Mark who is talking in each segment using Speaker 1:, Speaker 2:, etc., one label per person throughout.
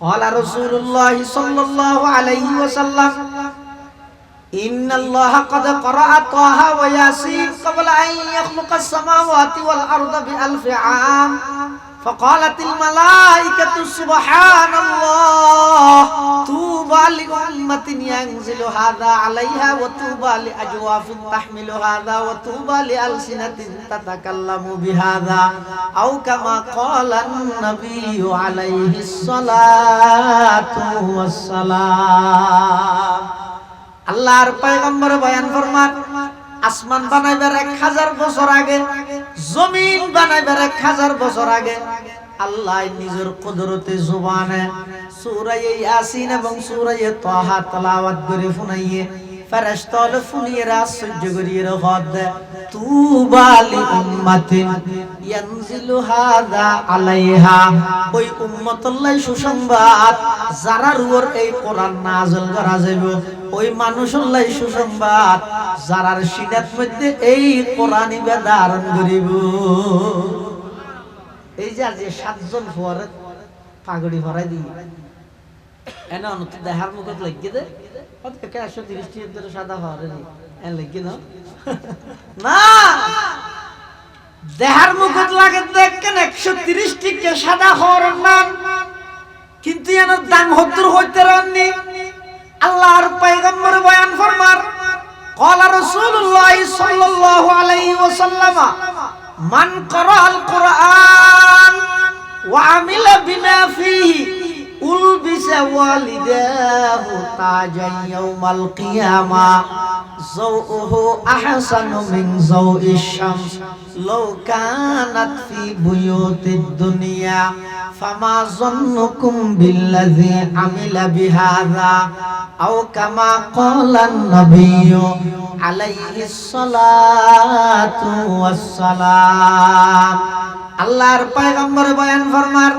Speaker 1: قال رسول الله صلى الله عليه وسلم إن الله قد قرأ طه وياسين قبل أن يخلق السماوات والأرض ب1000 عام فقالت الملائكة سبحان الله طوبى لأمة ينزل هذا عليها وطوبى لأجواف تحمل هذا وطوبى لألسنة تتكلم بهذا أو كما قال النبي عليه الصلاة والسلام আল্লাহর পয়গম্বর বয়ান ফরমান আসমান বানাইবার 1000 বছর আগে জমিন বানাইবার 1000 বছর আগে আল্লাহ নিজের কুদরতে জুবানে সূরা ইয়াসিন এবং সূরা তাহা তেলাওয়াত করে শুনাইয়ে ফেরেশতারা শুনিয়ে আশ্চর্য করিয়ে রাখত তুবা লি উম্মাতিন ইয়ানজিলু হাযা আলাইহা ওই উম্মতুল্লাহ সুসংবাদ যারার উপর এই কোরআন নাযিল করা যাবে ওই মানুষুল্লাহ সুসংবাদ যারার সিনাত মধ্যে এই কোরআনই ধারণ করিব এই যে আজ 7 জন ফরে পাগড়ি ভরাই দি এনা অনত দেহার মুখত লাগিয়ে দে কত 130 টি ধরে সাদা হরে নি এন লাগিয়ে না না দেহার মুখত লাগে দেখেন 130 টি কে সাদা হর নাম কিন্তু এর দাম হদ্দুর হইতে রাননি আল্লাহর পয়গম্বর বয়ান ফরমার قال رسول الله صلى الله عليه وسلم من قرأ القرآن وعمل بما فيه ألبس والداه تاجا يوم القيامة ضوءه أحسن من ضوء الشمس لو كانت في بيوت الدنيا فما ظنكم بالذي عمل بهذا أو كما قال النبي عليه الصلاة والسلام আল্লাহর পয়গম্বর বয়ান ফরমার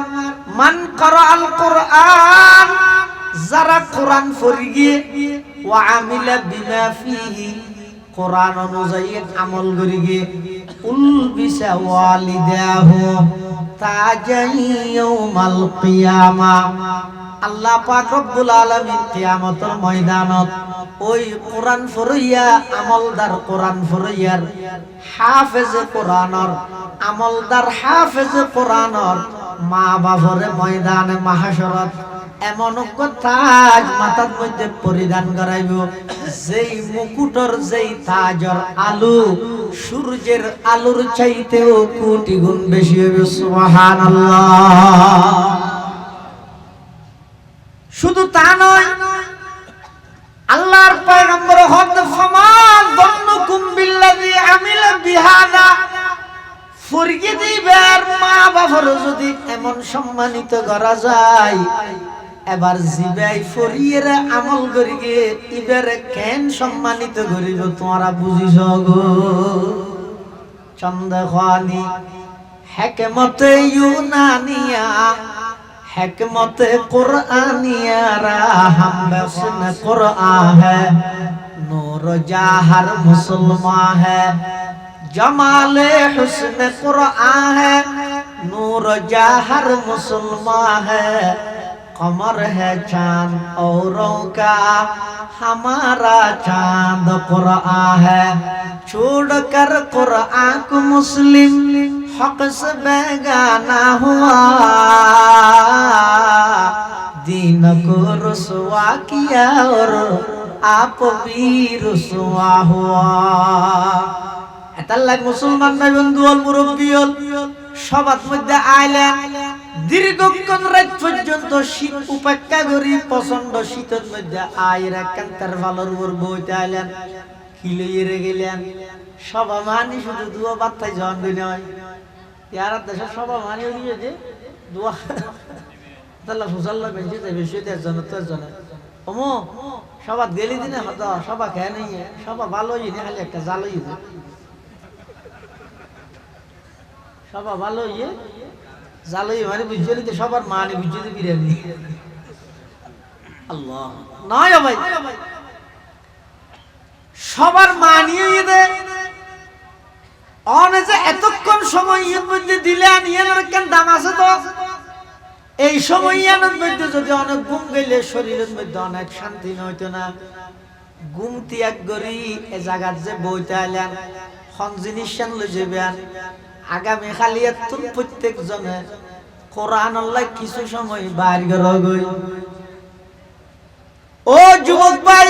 Speaker 1: মান ক্রাআল কুরআন যারা কোরআন পড়িয়ে ওয়া আমিলা বিমা ফিহি কোরআন অনুযায়ী আমল করিয়ে উলবিসা ওয়ালিদাহু তাজান ইয়াউমাল কিয়ামা আল্লাহ পাক রব্বুল আলামিন কিয়ামতের ময়দানত ওই কোরআন পড়িয়া আমলদার কোরআন পড়িয়ার হাফেজ কোরআনর আমলদার হাফেজ কোরআনর মা বাবারে ময়দানে মাহশরত এমন তাজ মাথার মধ্যে পরিধান করাইব যেই মুকুটর যেই তাজর আলো সূর্যের আলোর চাইতেও কোটি গুণ বেশি হবে সুবহানাল্লাহ শুধু তা নয় আল্লাহর পয়গম্বর হদ ফমান দন্নুকুম বিল্লাযী আমিলা বিহাদা ফরগে দিবার মা বাবার যদি এমন সম্মানিত করা যায় এবার জিবাই ফরিয়ের আমল করিগে ইবারে কেন সম্মানিত করিব তোমরা বুঝিছ গো চন্দ্রখানি হিকমতে ইউনানিয়া हिकमत कुरानिया हम बसन कुरान है नूर जाहर मुसलमान है जमाल हुस्न कुरान है नूर जाहर मुसलमान है कमर है चांद औरों का हमारा चांद कुरान है छोड़कर कुरान को मुस्लिम हक से बेगाना हुआ दीन को रुसवा किया और आप भी रुसवा हुआ এতাল্লাহ মুসলমান ভাই বন্ধু অল মুরব্বী অল সবার মধ্যে আইলেন দীর্ঘক্ষণ রাত পর্যন্ত শীত উপেক্ষা করি প্রচন্ড শীতের মধ্যে আইরা কান্তার ভালোর উপর বইতে আইলেন কিলইরে গেলেন সবা মানি শুধু দুয়া বাত্তাই জন নয় ইয়ার দেশের সবা মানি হইয়ে যে দুয়া আল্লাহ ফুসাল্লাহ বেঁচে যাবে সেটার জন্য তোর জন্য ওমো সবার গেলি দিনে হতো সবা খেয়ে নেই সবা ভালোই নে খালি একটা জালই সবা ভালো ইয়ে জালই মানে বুঝতে নিতে সবার মানি বুঝতে বিরিয়ানি আল্লাহ নয় ভাই সবার মানিয়ে দে অনে যে এতক্ষণ সময় ইয়ের মধ্যে দিলেন ইয়ের কেন দাম আছে তো এই সময় ইয়ানোর মধ্যে যদি হইলে শরীরের মধ্যে অনেক শান্তি হইতো না। ঘুম ত্যাগ করি এ জায়গার যে বইতে আইলেন খন জিনিস লই যাবেন আগামী খালিয়াতুন প্রত্যেক জনে কোরআন আল্লাহ কিছু সময় বাইর করে গই। ও যুবক ভাই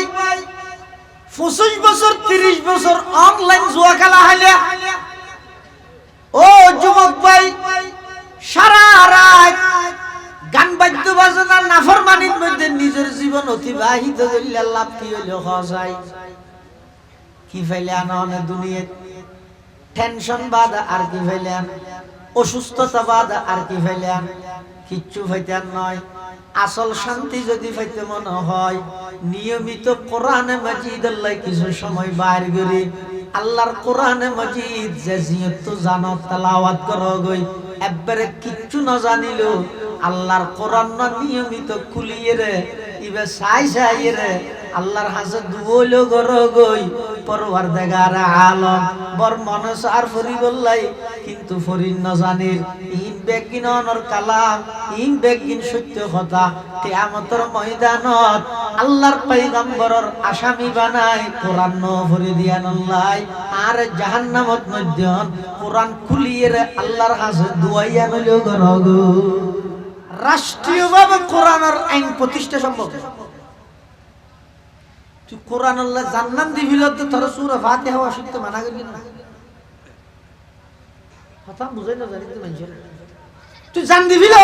Speaker 1: 25 বছর 30 বছর অনলাইন জুয়া খেলা হইলে, ও যুবক ভাই সারা রাত গান বাদ্য বাজনা নাফরমানির মধ্যে নিজের জীবন অতিবাহিত করলে লাভ কি হইল? হজাই কি ফেলেন অনে দুনিয়াত? টেনশন বাদ আর কি ফেলেন? অসুস্থতা বাদ আর কি ফেলেন? কিচ্ছু ফাইতেন নয়। আসল শান্তি যদি ফাইতে মনে হয় নিয়মিত কোরআনে মাজিদ আল্লাহ কিছু সময় বাইর করে আল্লাহর কোরআনে মাজিদ যে যেহেতু জানো তেলাওয়াত করো গই, একবারে কিচ্ছু না জানিলো আল্লাহর কোরআন না নিয়মিত খুলিয়ে রে ইবে সাই সাই রে আল্লাহর হাসে দুবইলো করো গই পরওয়ারদিগার আলম বর মনস আর ফরি বললাই কিন্তু ফরিন না জানির ইন বেগিন অনর কালাম ইন বেগিন সত্য কথা কিয়ামতের ময়দানত আল্লাহর পয়গম্বরের আসামি বানায় কোরআন ন ফরি দিয়ান আল্লাহ আর জাহান্নামত মধ্যন কোরআন খুলিয়ে রে আল্লাহর হাসে দুয়াইয়া নইলো করো গো। রাষ্ট্রীয়ভাবে কোরআনের আইন প্রতিষ্ঠা সম্ভব। তুই কোরআন আল্লাহ জান্নাত দিবিল তো তোর সূরা ফাতিহা শিখতে মানা করবি না? কথা বুঝাই না জানি তো মানুষের তুই জান দিবিল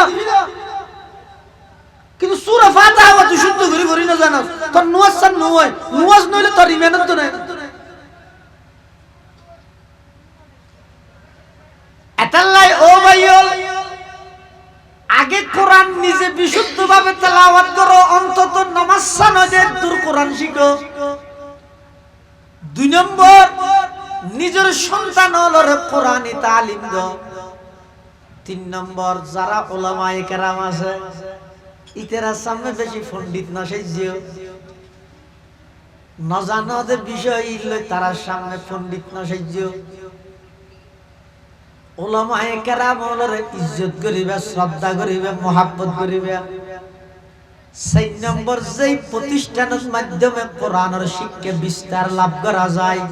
Speaker 1: কিন্তু সূরা ফাতিহা তুই শুদ্ধ করে করি না জানাস তোর নুয়াজ সান নয় নুয়াজ নইলে তোর ইমানত তো নাই। এতাল্লাই ও ভাইও আগে কোরআন নিজে বিশুদ্ধভাবে তেলাওয়াত করো, অন্তত নামাজ সানজে দূর কোরআন শিখো। 2 নম্বর নিজের সন্তানরে কোরআনি তালিম দাও। 3 নম্বর যারা উলামায়ে কেরাম আছে ইতেরা সামনে বেশি পণ্ডিত না সেজিও না জানো যে বিষয় ইলে তারা সামনে পণ্ডিত না সেজিও। উলামায়ে কেরামরে ইজ্জত করিবে, শ্রদ্ধা করিবে, মহব্বত করিবে। 4 নম্বর যেই প্রতিষ্ঠানের মাধ্যমে কোরআনের শিক্ষা বিস্তার লাভ করা যায়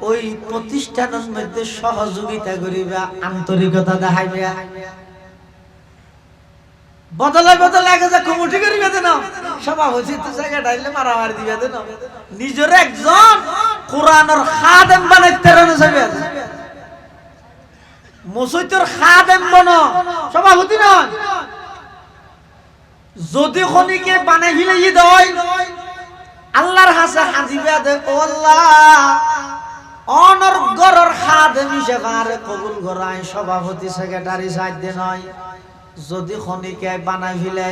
Speaker 1: ওই প্রতিষ্ঠানের মধ্যে সহযোগিতা করিবে, আন্তরিকতা দেখাইবে। বদলে বদলে আগে যা কমিটি করিবে দেন সভাপতি তো জায়গা ডাইলে মারামারি দিবে দেন নিজের একজন কোরআনের খাদেম বানাইতে রানো যাবে। মসজিদের খাদেম বনো সভাপতি নয়। যদি খনিকে বানাই ফেলে দেয় আল্লাহর হাসে হাজিবে দে ও আল্লাহ অনর গরর খাদেম হিসেবে আরে কবুল করাই সভাপতি সেক্রেটারি সাইড নয়। যদি খনিকে বানাই ফেলে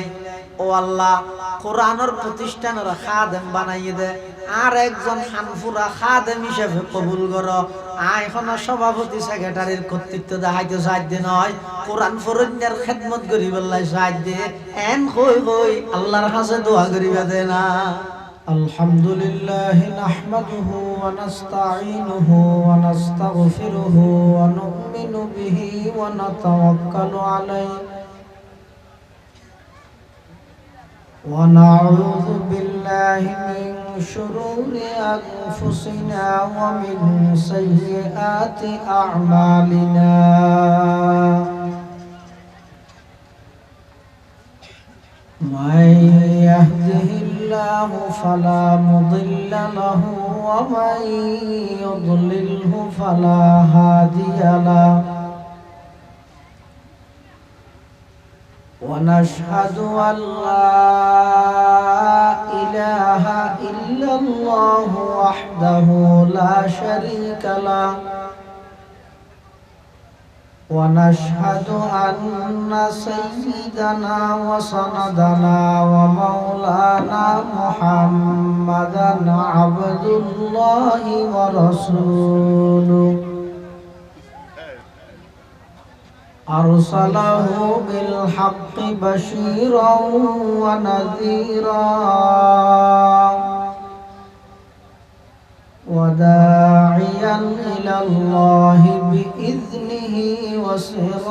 Speaker 1: ও আল্লাহ কোরআনের প্রতিষ্ঠানের খাদেম বানাইয়ে দে আর একজন হানফুরা খাদেম হিসেবে কবুল করো। এখন সভাপতি সেক্রেটারির কর্তৃত্ব দেখাইতে সাহায্য নয়, কোরআন ফরন্যার খেদমত করিবার সাহায্য এন হই হই আল্লাহর কাছে দোয়া করিবা দে না। আলহামদুলিল্লাহ নাহমাদুহু ওয়া নাস্তাঈনুহু ওয়া নাস্তাগফিরুহু ওয়া নু'মিনু বিহি ওয়া নাতাওয়াক্কালু আলাইহি ونعوذ بالله من شرور أنفسنا ومن سيئات أعمالنا من يهده الله فلا مضل له ومن يضلله فلا هادي له ونشهد أن لا إله إلا الله وحده لا شريك له ونشهد أن سيدنا وسندنا ومولانا محمدا عبد الله ورسوله أرسله بالحق بشيرا ونذيرا وداعيا إلى الله بإذنه وسراجا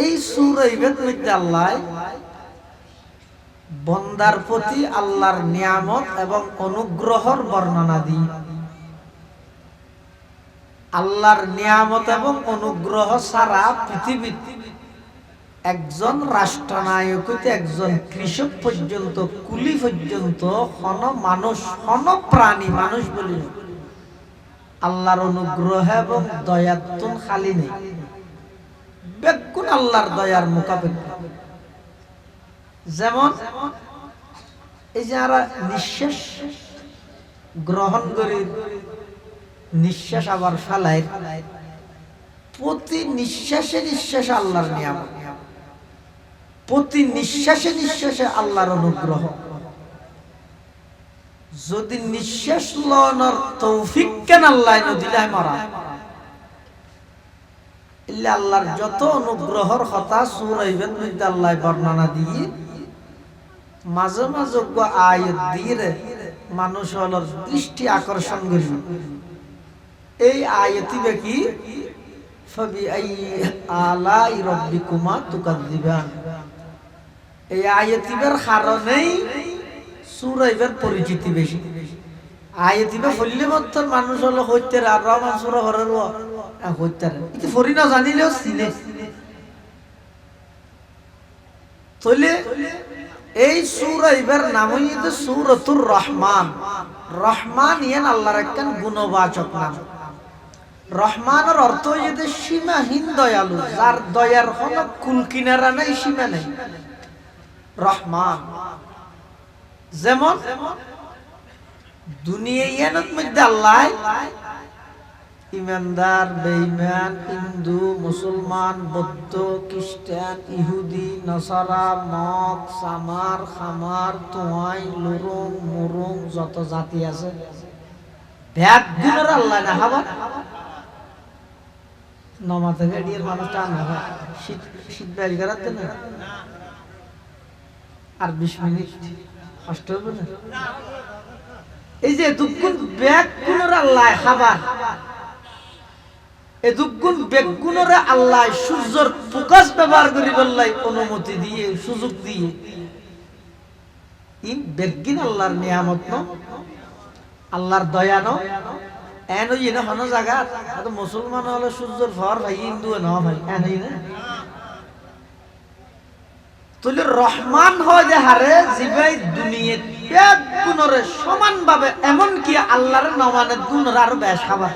Speaker 1: এই সূরা ইবাদ মধ্যে আল্লাহ বান্দার প্রতি আল্লাহর নিয়ামত এবং অনুগ্রহের বর্ণনা দিই। আল্লাহর নিয়ামত এবং অনুগ্রহ ছাড়া পৃথিবীতে একজন রাষ্ট্রনায়ক হইতে একজন কৃষক পর্যন্ত, কুলি পর্যন্ত, কোন মানুষ, কোন প্রাণী, মানুষ বলি আল্লাহর অনুগ্রহ এবং দয়াতুন খালি নেই। বেগুন আল্লাহর দয়ার মোকাবেলা। যেমন এই যে আমরা নিঃশ্বাস গ্রহণ করি, নিঃশ্বাস আবার ফেলাই, প্রতি নিঃশ্বাসে নিঃশ্বাসে আল্লাহর নিয়ামত, প্রতি নিঃশ্বাসে নিঃশ্বাসে আল্লাহর অনুগ্রহ। যদি নিঃশ্বাস লওয়ার তৌফিক কেন আল্লাহ দিলাই মারা, ইল্লা আল্লাহর যত অনুগ্রহর কথা সূরা ইবাদ মধ্যে আল্লাহ বর্ণনা দিয়ে মাঝে মাঝে আয়াত দিয়ে মানুষ হলোর দৃষ্টি আকর্ষণ করি। এই আয়াতিবে কি ফাবিআই আলাই রাব্বিকুমা তুকাযযিবান, এই আয়াতিবের কারণেই সূরা ইবাদ পরিচিতি বেশি। আয়াতিবে ফলিলে মত মানুষ হলো হইতে আর রহমান সূরা হরের হইতে ইতি ফরি না জানিলেও চিনে। তাহলে এই সূরা ইবার নাম হইতে সূরাতুর রহমান। রহমান ইয়ান আল্লাহর একখান গুণবাচক নাম। রহমানের অর্থ হইতে সীমাহীন দয়ালু, যার দয়ার কোনো কুল কিনারা নাই, সীমা নেই। রহমান যেমন দুনিয়া ইয়ানত মধ্যে আল্লাহ ইমানদার, বেঈমান, হিন্দু, মুসলমান, বৌদ্ধ, খ্রিস্টান, ইহুদি, নসারা, মগ, সামার, খামার, তোয়াই, লুরুং, মুরুং, যত জাতি আছে ভেদ গুণের আল্লাহ না খাবার নমা থেকে ডিয়ের মানুষটা না হয় শীত শীত বেশ গেরাতে না আর 20 মিনিট কষ্ট হবে না। এই যে দুগুণ ব্যাগ গুণের আল্লাহ খাবার, এই দুগুণ ব্যাগ গুণের আল্লাহ সূর্যের প্রকাশ ব্যবহার করি বললাই অনুমতি দিয়ে, সুযোগ দিয়ে। এই ব্যাগিন আল্লাহর নিয়ামত ন, আল্লাহর দয়া ন। এন ওই না কোনো জায়গা তো মুসলমান হলে সূর্যের ভর ভাই, হিন্দু ন ভাই, এন না তুলে রহমান হয় যে হারে জিবাই দুনিয়া ব্যাগ গুণরে সমান ভাবে, এমন কি আল্লাহর নমানের গুণরে আরো বেশ খাবার।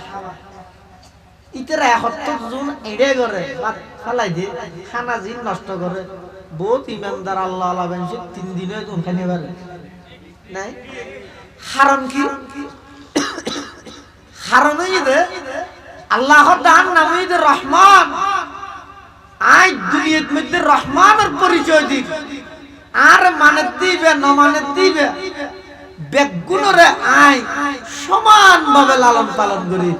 Speaker 1: ইতের 71 জন এড়ে করে ফেলাই দিয়ে খানা জিন নষ্ট করে। বহুত ইমানদার আল্লাহ আল্লাহ বেঞ্চে 3 দিনে খানি পারে নাই। কারণ কি? কারণ হইতে আল্লাহর দান নাম হইতে রহমান। আই দুনিয়ার মধ্যে রহমানের পরিচয় দিই আর মানে দিবে ন মানে দিবে বেগুনরে আই সমান ভাবে লালন পালন করি।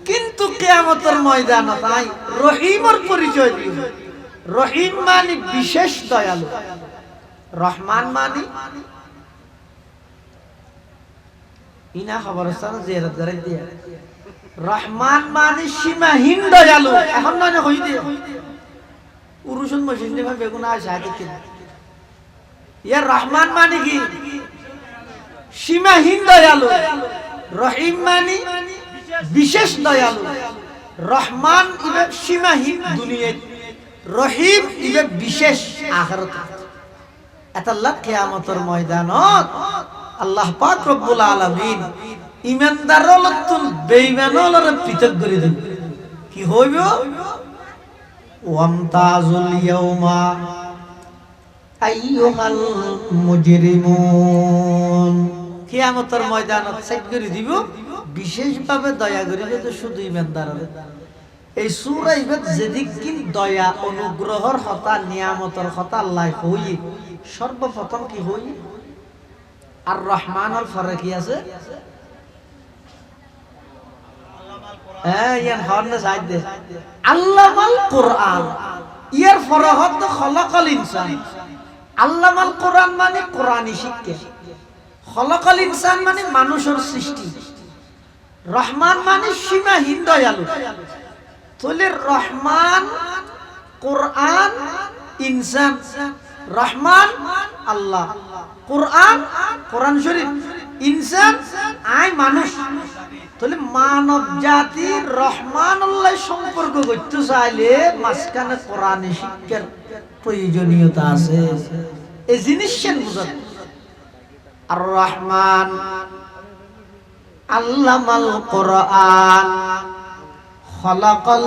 Speaker 1: কিন্তু কিয়ামতের ময়দানত আই রহিমের পরিচয় দিই। রহিম মানে বিশেষ দয়ালু, রহমান মানে ইনা খবর আছে জিয়ারত করে দিয়া। রহমান মানে সীমাহীন দয়ালু। এখন না হই দিয়ে পুরুষন মশিন দেবা বেগুন আসে আগে কি ইয়ার রহমান মানে কি? সীমাহীন দয়ালু। রহিম মানে বিশেষ দয়ালু। রহমান ইবে সীমাহীন দুনিয়ায়, রহিম ইবে বিশেষ আখিরাত। এতাল্লাহ কিয়ামতের ময়দানত আল্লাহ পাক রব্বুল আলামিন ইমানদারলতুন বেঈমানলরে পৃথক করে দিবেন। কি হইব? ওয়ামতাজুল ইয়াউমা আইয়ুহাল মুজরিমুন। কিয়ামতের ময়দানত সাইড করে দিব, বিশেষভাবে দয়া করিবে তো শুধু ইমানদাররে। এই সূরা ইবাদ যেদিকিন দয়া অনুগ্রহর কথা, নিয়ামতের কথা আল্লাহ কই, সর্বপ্রথম কি হই? আর রহমানের পরে কি আছে? ইয়ার হরনে সাইড দে আল্লামাল কোরআন। ইয়ার পরে হত খলাকাল ইনসান। আল্লামাল কোরআন মানে কোরআনী শিক্ষা, খলাকাল ইনসান মানে মানুষের সৃষ্টি, রহমান মানে সীমাহীন দয়ালু। তাহলে রহমান কোরআন ইনসান, রহমান আল্লাহ। কোরআন কোরআন শরীফ, ইনসান আই মানুষ। তাহলে মানব জাতির রহমান আল্লাহ সম্পর্ক করতে চাইলে মাঝখানে কোরআনে শিক্ষার প্রয়োজনীয়তা আছে। এই জিনিস বুঝান। আর রহমান আল্লামাল কোরআন খলাকাল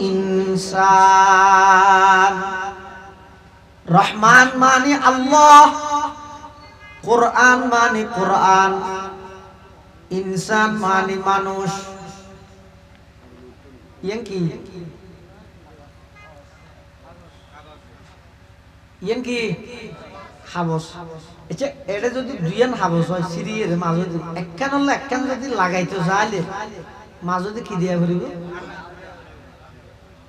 Speaker 1: ইনসান। রহমান মানে আল্লাহ, কোরআন মানে কোরআন, ইনসান মানে মানুষ। ইয়েন কি ইয়েন কি হাবস। আচ্ছা এটা যদি দুইয়ান হাবস হয় সিরিয়ের মাঝে একখান হলে একখান যদি লাগাইতে চাইলে মাঝে কি দিয়া করিব?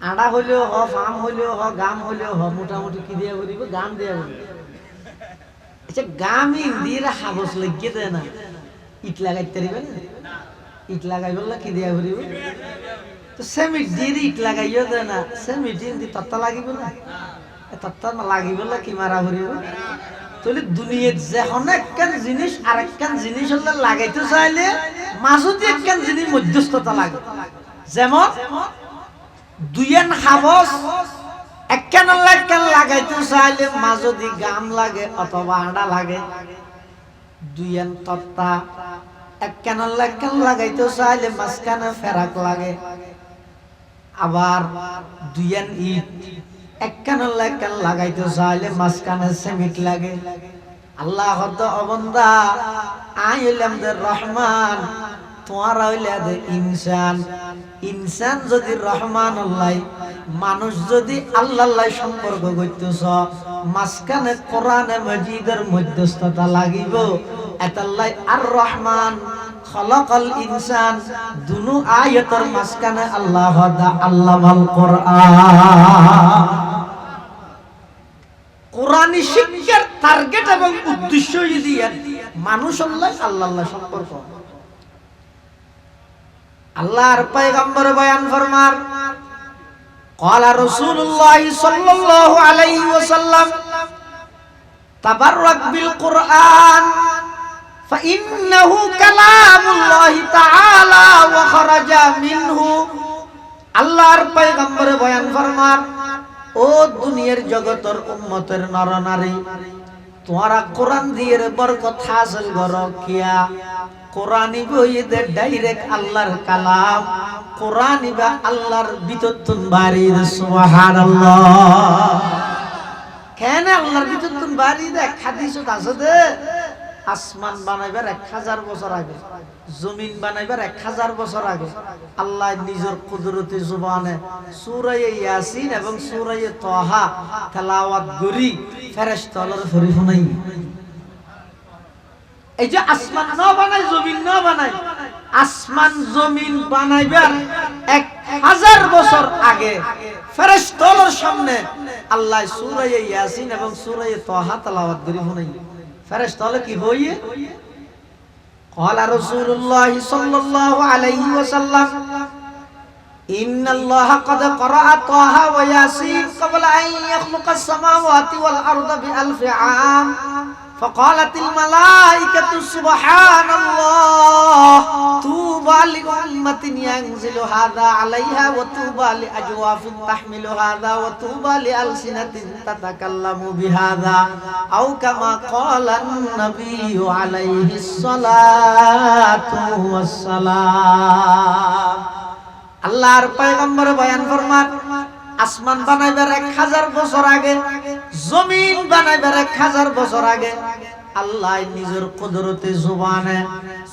Speaker 1: আড়া হইলেও হ, ফাম হইলেও হ, গাম হইলেও হ, মোটামুটি কি দিয়া করিব? গাম দিয়া করিব। আচ্ছা গাম দিয়ে হাবস লাগিয়ে দেয় না, ইট লাগাইতে পারিবেন? ইট লাগাই বললা কি দিয়া করিব? তো সেমিট দিয়ে ইট লাগাইও দেয় না, সেমিট দিয়ে তত্তা লাগিব না, তত্তা লাগিব কি মারা করিব? তাহলে দুনিয়ার যখন একখান জিনিস আর একখান জিনিস হলে লাগাইতে চাইলে মাঝতে একখান জিনিস মধ্যস্থতা লাগে। যেমন দুইয়ান হাবস একখান একখান লাগাইতে চাইলে মাঝদি গাম লাগে অথবা আড়া লাগে। দুইয়ান তত্তা একখান একখান লাগাইতে চাইলে মাঝখানে ফেরাক লাগে। আবার দুইয়ান ইট একখান একখান লাগাইতে চাইলে মাঝখানে সেমিট লাগে। আল্লাহ হতো অবন্দা আই হইলাম দে রহমান, তোমার হইলে দে ইনসান। ইনসান যদি রহমান আল্লাহ, মানুষ যদি আল্লাহ সম্পর্ক করতেছ, মাঝখানে কোরআনে মাজিদের মধ্যস্থতা লাগিব। এতাল্লাই আর রহমান খলাকাল ইনসান, দুনো আয়াতের মাঝখানে আল্লাহ দা আল্লামাল কোরআন। কোরআনী শিক্ষার টার্গেট এবং উদ্দেশ্য যদি মানুষ আল্লাহ আল্লাহ সম্পর্ক। আল্লাহর পয়গম্বর বয়ান ফরমান, ক্বালা রাসূলুল্লাহ সাল্লাল্লাহু আলাইহি ওয়াসাল্লাম তাবাররাক বিল কুরআন ফাইন্নাহু কালামুল্লাহি তাআলা ওয়া খারাজা মিনহু। আল্লাহর পয়গম্বর বয়ান ফরমান, ও দুনিয়ার জগতের উম্মতের নরনারী, তোমরা কোরআন দিয়ে বরকত হাসিল করো। কিয়া কোরআনই বইতে ডাইরেক্ট আল্লাহর কালাম, কোরআনই বা আল্লাহর বিতত্তুন বাড়ি। সুবহানাল্লাহ। কেন আল্লাহর বিতত্তুন বাড়ি? দেখ হাদিসত আছে দে, আসমান বানাইবার 1000 বছর আগে, জমিন বানাইবার 1000 বছর আগে আল্লাহ নিজের কুদরতি জবানে সূরা ইয়াসিন এবং সূরা তাহা তেলাওয়াত করি ফেরেশতাদের ফরি শুনাই। এই যে আসমান না বানাই, জমিন না বানাই, আসমান জমিন বানাইবার 1000 বছর আগে ফেরেশতাদের সামনে আল্লাহ সূরা ইয়াসিন এবং সূরা তাহা তেলাওয়াত করি শুনাই। ফেরেশতারা কি হইয়ে? ক্বালা রাসূলুল্লাহ সাল্লাল্লাহু আলাইহি ওয়াসাল্লাম, ইন্নাল্লাহা ক্বাদ ক্বারাআ তাহা ওয়া ইয়াসিন ক্বাবলা আন ইয়াখলুকাস সামাওয়াতি ওয়াল আরদা বিআলফি আম ফাকালাতিল মালাইকাতু সুবহানাল্লাহ তুবা লিউম্মাতিন ইয়ানজিলু হাযা আলাইহা ওয়া তুবা লিআজওয়াফিন তাহমিলু হাযা ওয়া তুবা লিআলসিনাতিন তাতাকাল্লামু বিহাযা আও কামা ক্বালান নাবিয়্যু আলাইহিস সালাতু ওয়াস সালাম। আল্লাহর পয়গম্বর বয়ান ফরমান, আসমান বানাইবার 1000 বছর আগে, জমিন বানাইবার 1000 বছর আগে আল্লাহ নিজের কুদরতে জবানে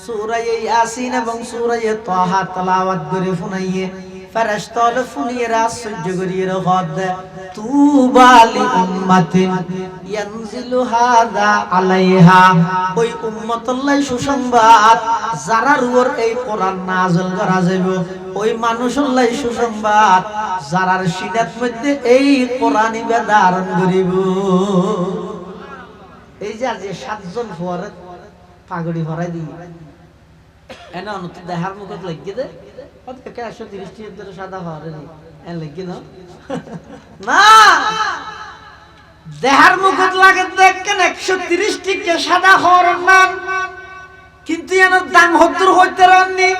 Speaker 1: সূরা ইয়াসিন এবং সূরা তাহা তেলাওয়াত করে শুনাইয়ে ফেরেশতারা ফুনিয়েরা সহ্য করিয়ে রাখদ। তুবা লিউম্মাতিন ইয়ানজিলু হাযা আলাইহা, ওই উম্মতুল্লাহ সুসংবাদ যারা রুর এই কোরআন নাযিল করা যাবে, ওই মানুষুল্লাহ সুসংবাদ যারার সিনাত মধ্যে এই কোরআনই ধারণ করিব। এই যে আজ 7 জন ফুয়ারে পাগড়ি ভরাই দিই এনা অনত দেহার মুখত লাগিয়ে দে, কত 130 টি সাদা হরে এলাকি না না দেহার মুকুট লাগে দেখেন 130 টিকে সাদা হওয়ার নাম কিন্তু এর দাম হদ্দুর হইতে রাননি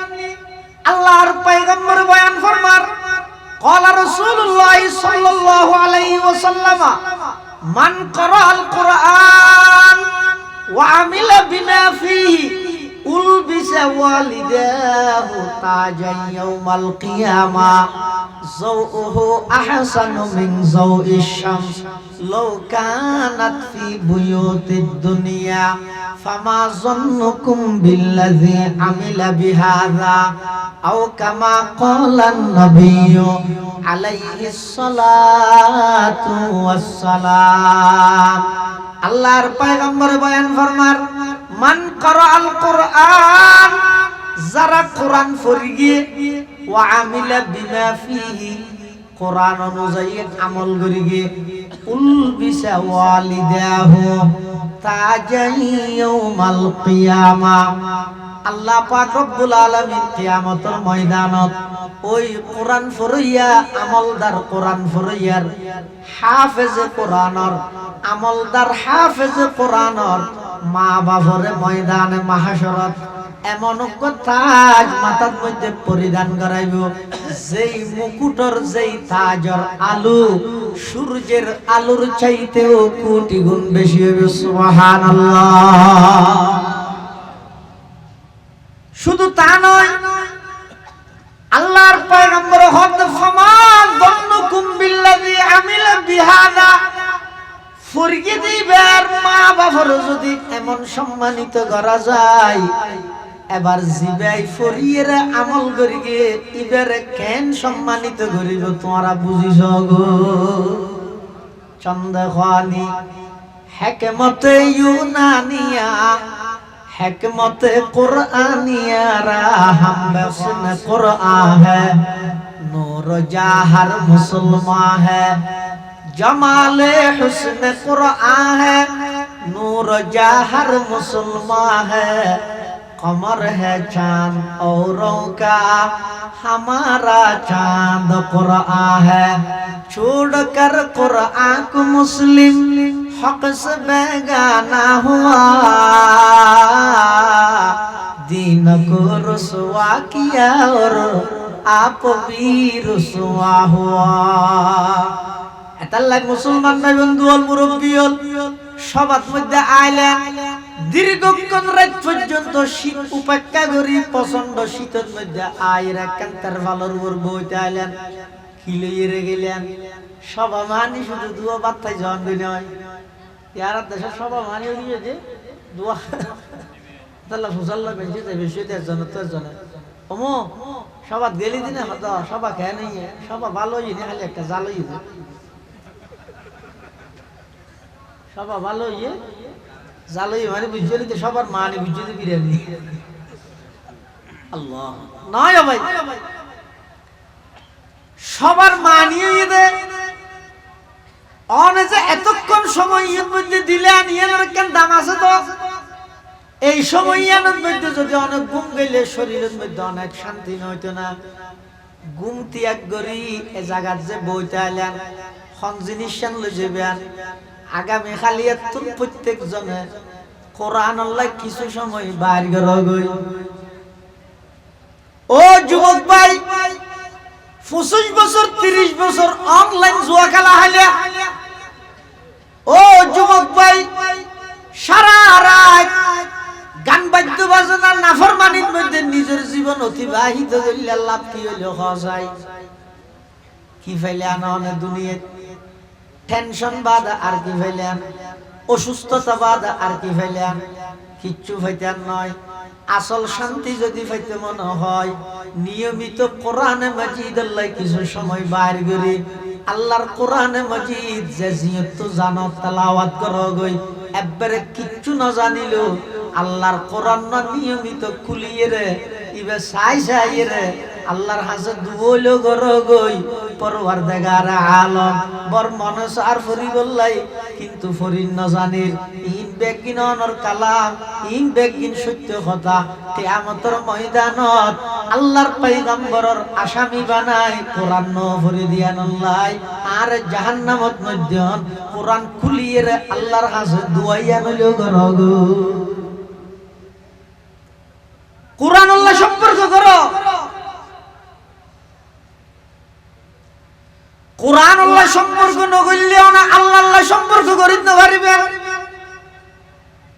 Speaker 1: আল্লাহর পয়গম্বর বয়ান ফরমান قال رسول الله صلى الله عليه وسلم من قرأ القرآن وعمل بما فيه ألبس والداه تاجا يوم القيامة ضوءه أحسن من ضوء الشمس لو كانت في بيوت الدنيا فما ظنكم بالذي عمل بهذا أو كما قال النبي عليه الصلاة والسلام আল্লাহর পয়গম্বর বয়ান ফরমান মান ক্বারাআল কুরআন যারা কোরআন পড়িয়ে ওয়া আমিলা বিমা ফিহি কোরআন অনুযায়ী আমল করিয়ে উলবিসা ওয়ালিদাহু তাজাই ইয়াউমাল কিয়ামা আল্লাহ পাক রব্বুল আলামিন কিয়ামতের ময়দানত ওই কোরআন পড়িয়া আমলদার কোরআন পড়িয়ার হাফেজ কোরআনর আমলদার হাফেজ কোরআনর মা বাবরে ময়দানে মাহশরত এমন তাজ মাথার মধ্যে পরিধান করাইব যেই মুকুটর যেই তাজর আলো সূর্যের আলোর চাইতেও কোটি গুণ বেশি হবে সুবহানাল্লাহ শুধু তা নয় আল্লাহর পয়গম্বর হদ ফমান দন্নুকুম বিল্লাযী আমিলা বিহাদা ফরগে দিবার মা বাবার যদি এমন সম্মানিত করা যায় এবার জিবাই ফরিয়ের আমল করিগে ইবারে কেন সম্মানিত করিব তোমরা বুঝিছ গো চন্দ্রখানি হিকমতে ইউনানিয়া হিকমতে কুরআনিয়া রাহম বসন কুরআন है नूर जाहर मुसलमान है जमाले हुस्न कुरआन है नूर जाहर मुसलमान है कमर है चांद औरों का हमारा चांद कुरआन है छोड़ कर कुरआन को मुस्लिम हक से बेगाना हुआ दीन को रुसवा किया और आप भी रुसवा हुआ এতাল্লাহ মুসলমান ভাই বন্ধু অল মুরব্বী অল সবার মধ্যে আইলেন দীর্ঘক্ষণ রাত পর্যন্ত শীত উপেক্ষা করি প্রচন্ড শীতের মধ্যে আইরা কান্তার ভালোর উপর বইতে আইলেন কিলইরে গেলেন সবা মানি শুধু দুয়া বাত্তাই জন নয় ইয়ার দেশে সবা মানি হইছে যে দুয়া আল্লাহ ফুসাল্লাহ বেঁচে যাবে সেটার জন্য তোর জন্য ওমো সবার গেলি দিনে হতো সবা খেয়ে নেই সবা ভালোই না খালি একটা জালই সবা ভালো ইয়ে জালই মানে বুঝলি তো সবার মানে বুঝলি বিরিয়ানি আল্লাহ নয় ভাই সবার মানিয়ে দে অনে যে এতক্ষণ সময় ইয়ের মধ্যে দিলেন ইয়ের কেন দাম আছে তো এই সময় ইয়ের মধ্যে যদি অনেক ঘুম গেলে শরীরের মধ্যে অনেক শান্তি হইতো না ঘুম ত্যাগ করি এ জায়গার যে বইতে আইলেন খন জিনিস লই যাবেন আগামী খালিয়াতুন প্রত্যেক জনে কোরআন আল্লাহ কিছু সময় বাইর করে গই ও যুবক ভাই 25 বছর 30 বছর অনলাইন জুয়া খেলা হইলে ও যুবক ভাই সারা রাত গান বাদ্য বাজনা নাফরমানির মধ্যে নিজের জীবন অতিবাহিত করলে লাভ কি হইল হসাই কি ফাইলে আনা দুনিয়া টেনশন বাদ আর কি ফাইলেন অসুস্থতা বাদ আর কি ফাইলেন কিচ্ছু ফাইতেন নয় আসল শান্তি যদি ফাইতে মনে হয় নিয়মিত কোরআনে মাজিদ আল্লাহ কিছু সময় বাইর করে আল্লাহর কোরআনে মাজিদ যে যেহেতু জানো তেলাওয়াত করো গই একবারে কিচ্ছু না জানিলো আল্লাহর কোরআন না নিয়মিত খুলিয়ে রে ইবে সাই সাই রে আল্লাহর হাসে দুবইলো করো গই পরওয়ারদিগার আলম বর মনস আর ফরি বললাই কিন্তু ফরিন না জানির ইন বেগিন অনর কালাম ইন বেগিন সত্য কথা কিয়ামতের ময়দানত আল্লাহর পয়গম্বরর আসামি বানাই কোরআন ন ভরে দিয়ান আল্লাহ আর জাহান্নামত মধ্যন কোরআন খুলিয়ে আল্লাহর কাছে দুয়াইয়া নলিও গরগো কোরআন আল্লাহ সম্পর্ক করো কোরআন আল্লাহ সম্পর্ক ন করলেও না আল্লাহ আল্লাহ সম্পর্ক করিতে পারিবেন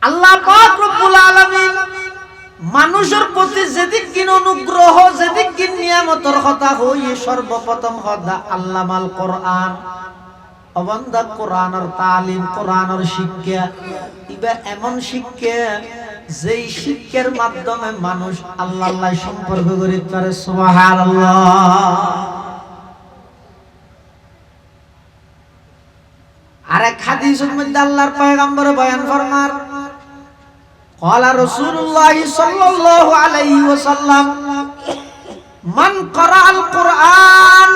Speaker 1: আল্লাহ পাক রব্বুল আলামিন মানুষের প্রতি যেদিক কিন অনুগ্রহ যেদিক কিন নিয়ামতের কথা হই সর্বপ্রথম কথা আল্লামাল কোরআন অবন্দা কোরআনের তালিম কোরআনের শিক্ষা ইবা এমন শিক্ষা যেই শিক্ষার মাধ্যমে মানুষ আল্লাহ আল্লাহ সম্পর্ক করিতে পারে সুবহানাল্লাহ আরেক হাদিসের মধ্যে আল্লাহর পয়গম্বর বয়ান ফরমান قال رسول الله صلى الله عليه وسلم من قرأ القرآن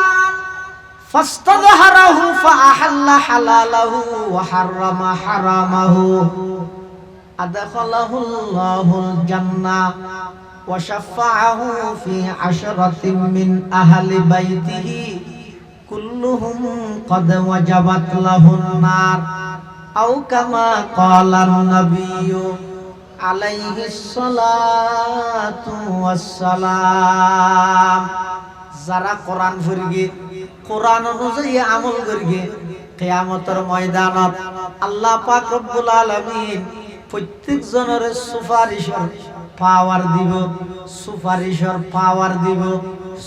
Speaker 1: فاستظهره فأحل حلاله وحرم حرامه أدخله الله الجنة وشفعه في 10 من أهل بيته كلهم قد وجبت له النار أو كما قال النبي عليه الصلاة والسلام যারা কোরআন পড়িগে কোরআন অনুযায়ী আমল করিগে কিয়ামতের ময়দানত আল্লাহ পাক রব্বুল আলামিন প্রত্যেক জনের সুপারিশের পাওয়ার দিব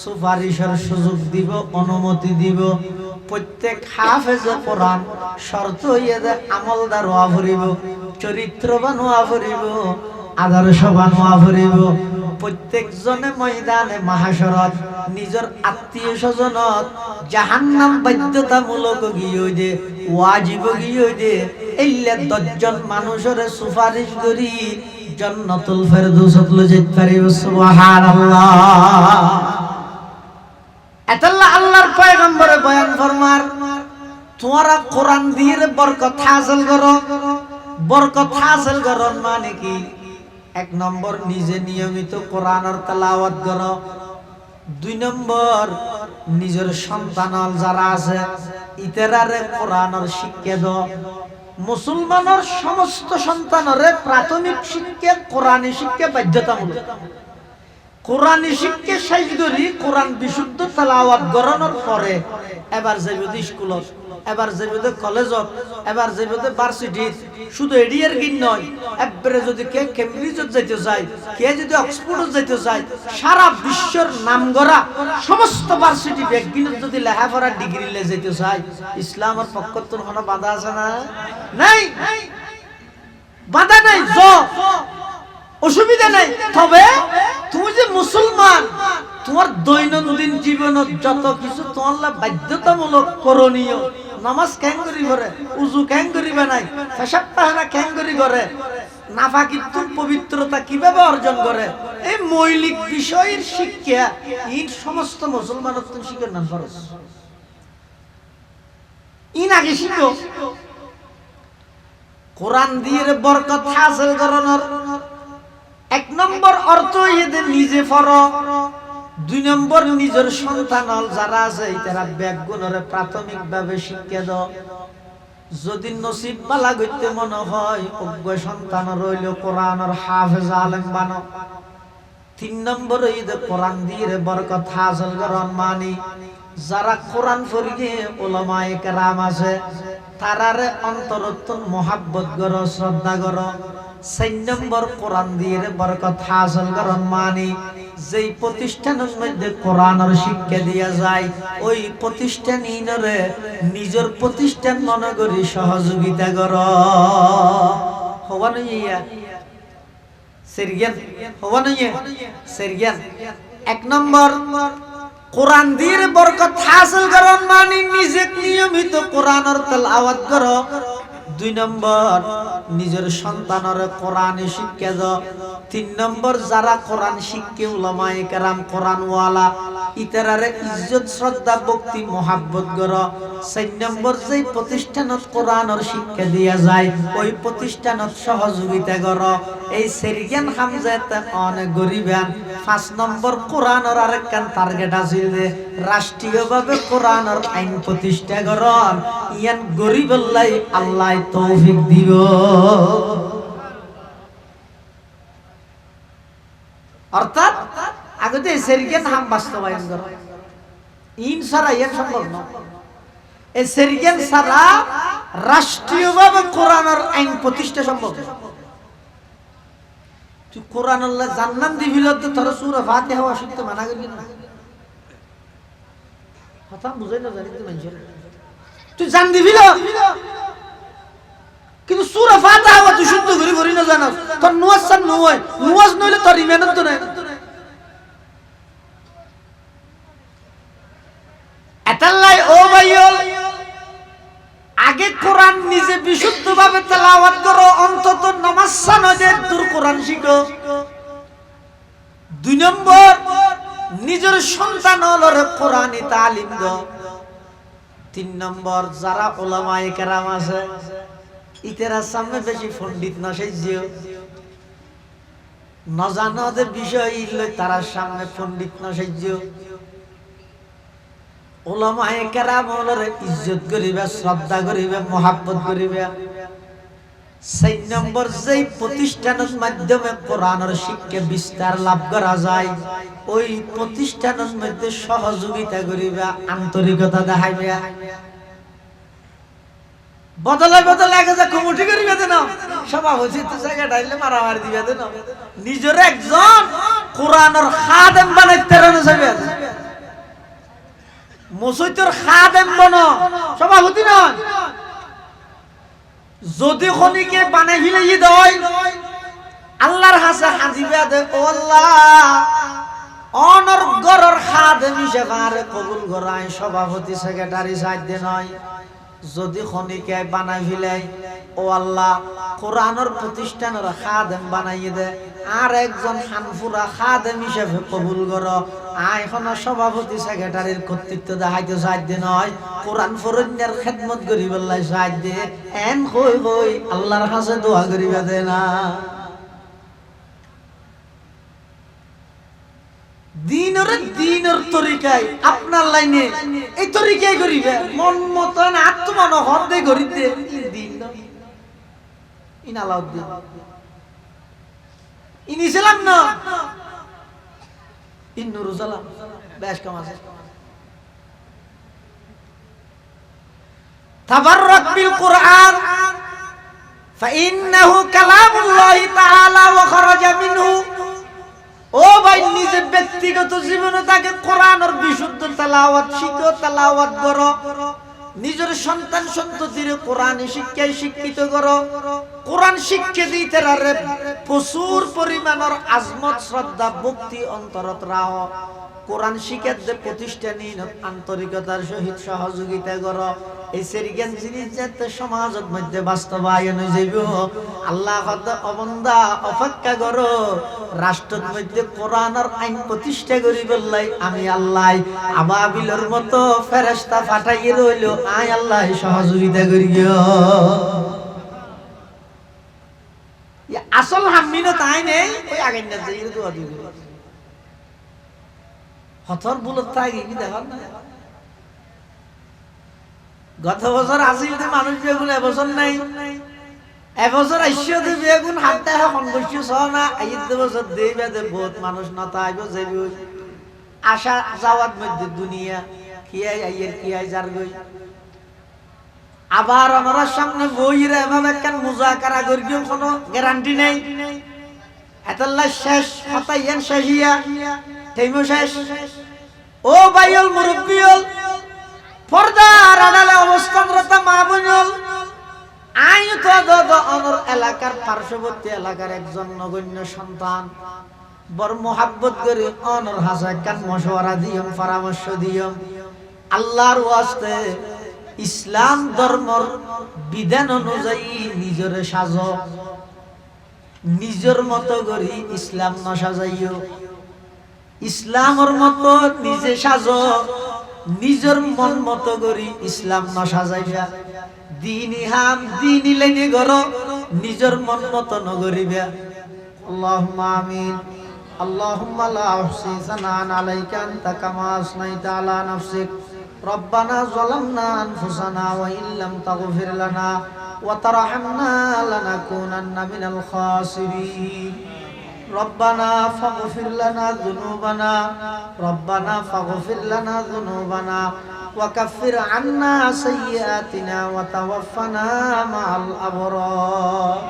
Speaker 1: সুপারিশের সুযোগ দিব অনুমতি দিব প্রত্যেক হাফেজ কোরআন শর্ত হইয়া যে আমলদার হওয়া ভরিব চরিত্রবান হওয়া ভরিব আদর্শবান হওয়া ভরিব প্রত্যেক জনে ময়দানে মাহাশরত নিজের আত্মীয় স্বজনত জাহান্নাম বাধ্যতামূলক গিয়ে দে ওয়াজিব গিয়ে দে এইলা 10 জন মানুষের সুপারিশ করি জান্নাতুল ফেরদৌসত লে যেতে পারিব সুবহানাল্লাহ এতাল্লাহ আল্লাহর পয়গম্বরে বয়ান ফরমার তোমরা কোরআন দিয়ে বরকত হাসিল করো মানে কি এক নম্বর নিজে নিয়মিত কোরআনের তেলাওয়াত করো 2 নম্বর নিজের সন্তান যারা আছে ইতরারে কোরআনের শিক্ষা দাও মুসলমানের সমস্ত সন্তানরে প্রাথমিক শিক্ষা কোরআনী শিক্ষা বাধ্যতামূলক কোরআনী শিক্ষা শেষ করি কোরআন বিশুদ্ধ তেলাওয়াত করানোর পরে এবার যাইবে স্কুলত এবার যাইবে কলেজত এবার যাইবে ভার্সিটি শুধু এডিয়ার গিন নয় একবারে যদি কে কেমব্রিজত যাইতে চায় কে যদি অক্সফোর্ডত যাইতে চায় সারা বিশ্বের নামগরা সমস্ত ভার্সিটি ব্যাগগিনত যদি লেখাপড়া ডিগ্রি লে যাইতে চায় ইসলামের পক্ষ থেকে কোনো বাধা আছে না নাই বাধা নাই অসুবিধা নাই তবে তুমি যে মুসলমান তোমার দৈনন্দিন জীবনত যত কিছু তোমার বাধ্যতামূলক করণীয় নামাজ কেন করি করে উজু কেন করিবে নাই পেশাব পায়খানা কেন করি করে নাফাকিতুর পবিত্রতা কিভাবে অর্জন করে এই মৌলিক বিষয়ের শিক্ষা এই সমস্ত মুসলমানের তুমি শিখার নাম ফরজ ইন আগে শিখো কোরআন দিয়ে বরকত হাসিল করানোর 1 নম্বর অর্থ এতে নিজে পড়ো 2 নম্বর নিজের সন্তান যারা আছে তারা ব্যাগুণরে প্রাথমিকভাবে শিক্ষা দাও যদি নসিব বালা গইতে মনে হয় অজ্ঞ সন্তান রইল কোরআনের হাফেজ আলেম বানো 3 নম্বর এতে কোরআন দিয়ে বরকত হাসিল করার মানে যারা কোরআন পড়িয়ে উলামায়ে কেরাম আছে তারারে অন্তরতন মহব্বত করো শ্রদ্ধা করো 4 নম্বর কোরআন দিয়ে বরকত হাসিল করার মানে যেই প্রতিষ্ঠানের মধ্যে কোরআনের শিক্ষা দিয়া যায় ওই প্রতিষ্ঠানিনরে নিজের প্রতিষ্ঠান মনে করি সহযোগিতা করো হওয়ানইয়া সেরগিয়ান হওয়ানইয়া সেরগিয়ান 1 নম্বর কোরআন দিয়ে বরকত হাসিল করার মানে নিজে নিয়মিত কোরআনের তেলাওয়াত করো 2 নম্বর নিজের সন্তানের কোরআনে শিক্ষা দাও 3 নম্বর যারা কোরআন শিক্ষে উলামায়ে কেরাম কোরআনওয়ালা ইতারারে ইজ্জত শ্রদ্ধা ভক্তি মহাব্বত গর। ৪ নম্বর যেই প্রতিষ্ঠানত কোরআনের শিক্ষা দিয়া যায় ওই প্রতিষ্ঠানত সহযোগিতা কর। এই সেরিগান হামজাতে অনেক গরিবান। ৫ নম্বর কোরআনের আরেকখান টার্গেট আছিল যে রাষ্ট্রীয়ভাবে কোরআনের আইন প্রতিষ্ঠা করন। ইয়ান গরিবল্লাই আল্লাহ তৌফিক দিব। অর্থাৎ আগতে সেরিগান হাম বাস্তবায়ন কর। ইন ছাড়া ইয়ান সম্ভব না। এই সেরিগান ছাড়া রাষ্ট্রীয়ভাবে কোরআনের আইন প্রতিষ্ঠা সম্ভব না। তুই কোরআন আল্লাহ জান্নাত দিবিল তো তোর সূরা ফাতিহা শিখতে মানা করবি না। কথা বুঝাই না জানি তো মানুষ। তুই জান দিবিল কিন্তু সূরা ফাতিহা তুই শুদ্ধ করে করি না জানাস। তোর নুয়াজ সান নয়, নুয়াজ নইলে তোর ইমানত তো নাই। এতাল্লাই ও ভাইয়ল আগে কোরআন নিজে বিশুদ্ধভাবে তেলাওয়াত করো, অন্তত নামাজ সানদের দূর কোরআন শিখো। ২ নম্বর নিজের সন্তানরে কোরআনি তালিম দাও। ৩ নম্বর যারা উলামায়ে কেরাম আছে ইতারা সামনে বেশি পণ্ডিত না সেজিও না জানাদের বিষয় ইল্লে তারা সামনে পণ্ডিত না সেজিও। উলামায়ে কেরাম হলরে ইজ্জত করিবে, শ্রদ্ধা করিবে, মহাব্বত করিবে। ৪ নম্বর যেই প্রতিষ্ঠানের মাধ্যমে কোরআনের শিক্ষা বিস্তার লাভ করা যায় ওই প্রতিষ্ঠানের মধ্যে সহযোগিতা করিবে, আন্তরিকতা দেখাইবে। বদলে বদলে আগে যে কমিটি করিবে দেন সভাপতি তো জায়গা ডাইলে মারামারি দিবে দেন। নিজের একজন কোরআনের খাদেম বানাইতে যাবে, মসজিদের খাদেম বনো, সভাপতি নয়। যদি খনিকে বানাই ফিলাই দেয় আল্লাহর হাসে হাজিবে দে, ও আল্লাহ অনর গরর খাদেম হিসেবে আরে কবুল করায় সভাপতি সেক্রেটারি সাইডে নয়। যদি খনিকে বানাই ফিলাই ও আল্লাহ কোরআনের প্রতিষ্ঠানের খাদেম বানাইয়ে দে, আর একজন হানফুরা খাদেম হিসেবে কবুল করো। এখন সভাপতি সেক্রেটারির কর্তৃত্ব দেখাইতে সাহায্য নয়, কোরআন ফরন্যার খেদমত করিবার সাহায্য এন কই কই আল্লাহর কাছে দোয়া করিবা দে না। দিনের তরিকায় আপনার লাইনে এই তরিকায় করিবে মন মতন আত্মমন হদে করিতে দিন ইনালাউদ্দিন ইনিছিলাম না ইন্নুরুজালাম বেশ কাম আছে। তাবাররাক বিল কুরআন ফাইন্নাহু কালামুল্লাহি তাআলা ওয়া খারাজা মিনহু। ও ভাই নিজে ব্যক্তিগত জীবনে তাকে কোরআনের বিশুদ্ধ তেলাওয়াত শিখো, তেলাওয়াত করো। নিজের সন্তান সন্ততির কোরআনী শিক্ষায় শিক্ষিত করো। কোরআন শিক্ষা দিতে রে প্রচুর পরিমাণের আজমত শ্রদ্ধা ভক্তি অন্তরত রাহ। কোরআন শিক্ষার যে প্রতিষ্ঠানী আন্তরিকতার সহিত সহযোগিতা করো। এই সেরিগান জিনিস যাতে সমাজের মধ্যে বাস্তবায়ন হয়ে যাইব আল্লাহ অবন্দা অপেক্ষা করো। রাষ্ট্রের মধ্যে কোরআনের আইন প্রতিষ্ঠা করি বললাই আমি আল্লাহ আবাবিলের মতো ফেরেশতা পাঠাইয়ে রইল, আয় আল্লাহ সহযোগিতা করি। আসল হামিনত তাই নেই ওই আগে না যাই দোয়া দিব হতর বুলত থাকি কি দেখেন না। গত বছর আসিল যে মানুষ বেগুন এবছর নাই, এবছর আইসিও দে বেগুন হাত দেখা সংঘর্ষ সহ না আইত বছর দেবে দে বহুত মানুষ নতা আইব যাইব আশা যাওয়ার মধ্যে দুনিয়া কি আইয়ের কি আই যার গই। আবার আমার সামনে বইরে এভাবে একখান মুজাকারা করিও কোনো গ্যারান্টি নেই। এতলা শেষ হতাইয়েন শেষিয়া থেইমো শেষ। ও ভাইল মুরব্বিয়ল পর্দার আড়ালে অবস্থানরত মা বোনল আইন তো আমার এলাকার পার্শ্ববর্তী এলাকার একজন নগণ্য সন্তান বড় মোহাব্বত করে অনর হাসা একখান মশওয়ারা দিয়ম, পরামর্শ দিয়ম। আল্লাহর ওয়াস্তে ইসলাম ধর্মর বিধান অনুযায়ী নিজের সাজ, নিজের মতো করি ইসলাম না সাজাইও। ইসলামের মতো নিজে সাজো, নিজের মন মতো করি ইসলাম না সাজাইবা। দিন হাম দিন লাইনে করো, নিজের মন মতো নগরিবা। আল্লাহুম্মা আমিন। আল্লাহুম্মা লা উহসি সানান আলাইকা আনতা কামা আসনাইতা আলা নাফসিক। রব্বানা যালামনা আনফুসানা ওয়া ইল্লাম তাগফির লানা ওয়া তারহামনা লানাকুনান্না মিনাল খাসিরিন। রব্বানা ফাগফির লানা যুনুবানা, রব্বানা ফাগফির লানা যুনুবানা ওয়া কাফির আন্না সাইয়্যাতিনা ওয়া তাওয়াফানা মাআল আবরার।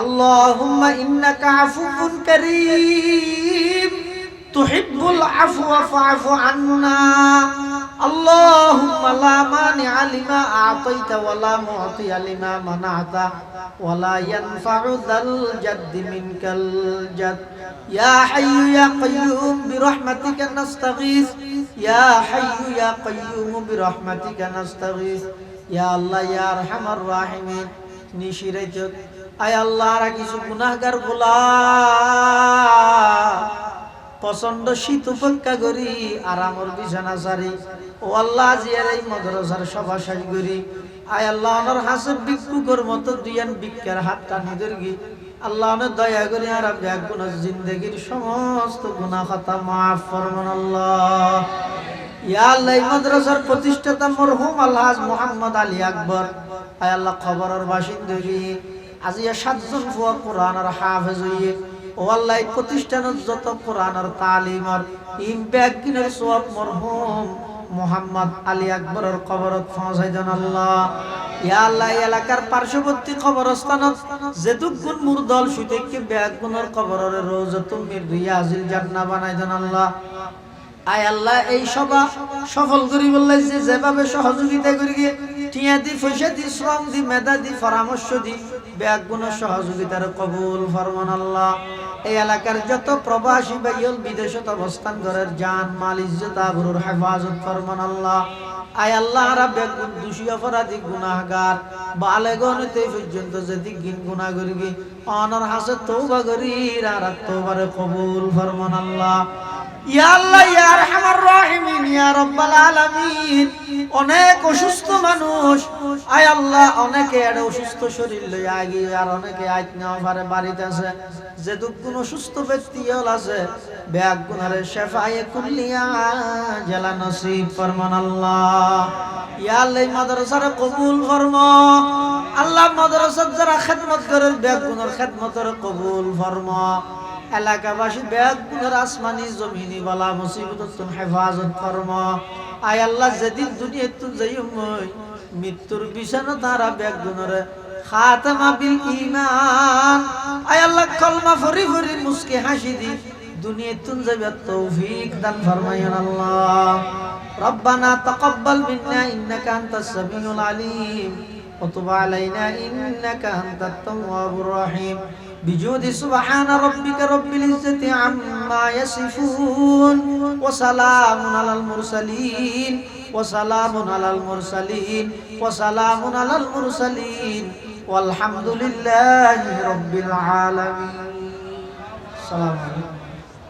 Speaker 1: আল্লাহুম্মা ইন্নাকা আফুউন কারীম তুহিব্বুল আফওয়া ফা'ফু আন্না। আল্লাহুম্মা লা মানি'a লিমা আ'তাইতা ওয়া লা মু'তিয়া লিমা মানা'তা ওয়া লা ইয়ানফা'ু যাল জাদ্দি মিনকাল জাদ। ইয়া হাইয়্যু ইয়া কাইয়্যুম বিরহমাতিকা নাস্তাগীস, ইয়া হাইয়্যু ইয়া কাইয়্যুম বিরহমাতিকা নাস্তাগীস। ইয়া আল্লাহ ইয়া আরহামার রাহিমিন। নিশিরাইত আয় আল্লাহ, আর কিছু গুনাহগার গোলাম প্রচন্ড শীত উপেক্ষা করি আরামর বিছানা সারি। ও আল্লাহ জিয়ার এই মাদ্রাসার সভা শেষ করি। আয় আল্লাহ ওনার হাসের ভিক্ষুকের মতো দুইয়ান ভিক্ষার হাত টানি দর্গি। আল্লাহ অনেক দয়া করি আর ব্যাগ গুনাহ জিন্দেগির সমস্ত গুনাহ খাতা মাফ ফরমান আল্লাহ। ইয়া আল্লাহ এই মাদ্রাসার প্রতিষ্ঠাতা মরহুম আলহাজ মুহাম্মদ আলী আকবর, আয় আল্লাহ খবরের বাসিন্দগি আজিয়া 7 জন ফুয়া কোরআনের হাফেজ হইয়ে ও আল্লাহ প্রতিষ্ঠানের যত কোরআনের তালিমর ইমপ্যাক্টিনের সওয়াব মরহুম মুহাম্মদ আলী আকবরের কবরত পৌঁছাই দেন আল্লাহ। ইয়া আল্লাহ এলাকার পার্শ্ববর্তী কবরস্থানত যেতুকুন মুরদল সুতেকে ব্যাগুনের কবরের রওজাতুল মির রিয়াজিল জান্নাহ বানাই দেন আল্লাহ। আয় আল্লাহ এই সভা সফল করি বললে যেভাবে সহযোগিতা করি গিয়ে টিয়া দি পয়সা দি শ্রম দি মেধা দি পরামর্শ দি ব্যাগুণ সহযোগিতার কবুল ফরমান আল্লাহ। এই এলাকার যত প্রবাসী ভাইয়ল বিদেশত অবস্থান করে জান মাল ইজ্জত আবরুর হেফাজত ফরমান আল্লাহ। আয় আল্লাহ আরা ব্যাগুণ দোষী অপরাধী গুনাহগার বালেগণতে পর্যন্ত যদি গিন গুনাহ করি গি অনর হাসে তওবা করি আর তওবারে কবুল ফরমান আল্লাহ। ইয়া আল্লাহ ইয়া আরহামার রাহিমিন ইয়া রাব্বাল আলামিন। অনেক অসুস্থ মানুষ আয় আল্লাহ, অনেকে এড়ে অসুস্থ শরীর লইয়া আগি আর অনেকে আইত নাও পারে বাড়িতে আছে। যে দুঃখুন অসুস্থ ব্যক্তি হল আছে ব্যাগ গুনারে শেফায়ে কুল্লিয়া জেলা নসিব ফরমান আল্লাহ। ইয়া আল্লাহ মাদ্রাসার কবুল ফরমা আল্লাহ। মাদ্রাসার যারা খেদমত করে ব্যাগ গুনার খেদমতের কবুল ফরমা। এলাকাবাসী ব্যাগ গুনার আসমানি জমিনি বালা মুসিবত তুমি হেফাজত ফরমা। আয় আল্লাহ যেদিন দুনিয়ায় তুই যাইমই মৃত্যুর বিছানা তারা ব্যাগ গুনারে খাতামা বিল ঈমান। আয় আল্লাহ কলমা ফরি ফরি মুস্কি হাসি দি দুনিয়ায় তুই যাইবার তৌফিক দান ফরমাইন আল্লাহ। রব্বানা তাকাব্বাল মিন্না ইন্নাকা আনতাস সামিউল আলিম ওয়া তুব আলাইনা ইন্নাকা আনতাত তাওয়াবুর রহিম। بجود سبحان ربك رب العزة عما يصفون وسلام على المرسلين وسلام على المرسلين وسلام على المرسلين والحمد لله رب العالمين. السلام عليكم.